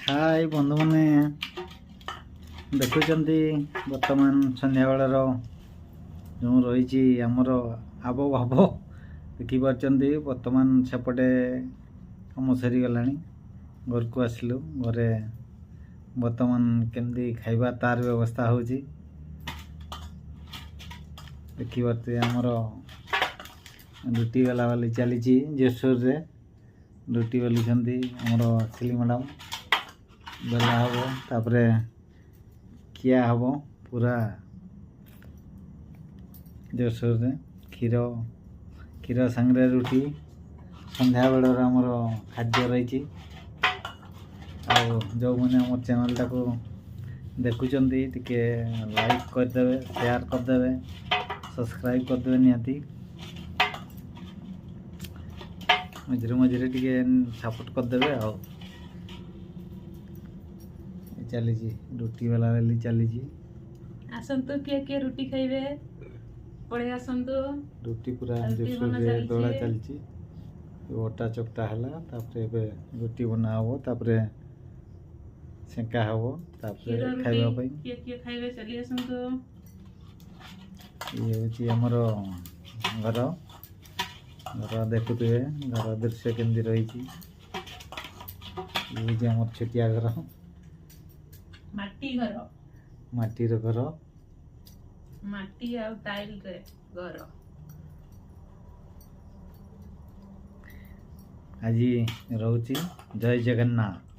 हाय बंधु मैंने देखुं बर्तमान संध्या बेलर जो रही आमर आब भाव देखिपार बर्तमान सेपटे कम सरी गला घर को आसलु घरे बर्तमान केमती खाइबा तार व्यवस्था हो देखिए आमर रुटी वाला वाली चली जेसुर रे रुटी बेलुंट आमर सिली मैडम बेला हम तापर खिया हम पूरा जोरसोर रे क्षीर क्षीर सांगे रुटी संध्या बेलर आमर खाद्य रही जो मैंने आम चैनल टाको देखुंटे टिके लाइक करदे शेयर करदे सब्सक्राइब करदे निहाती मझे मझे टिके सपोर्ट करदे आ चली रुटी वाला वाली चली आसंतु किए रुटी खाइबे पड़े आसंतु रुटी पूरा दौड़ा चलची अटा चकटा है रुटी बना हम तापर सेका हम तापर खाइबा किए खाइबे चली आसंतु ये होची हमर घर घर देखुए घर दृश्य केमती रही ये हमर छटिया घर माटी घर माटी आ टाइल रे घर आज रोची जय जगन्नाथ।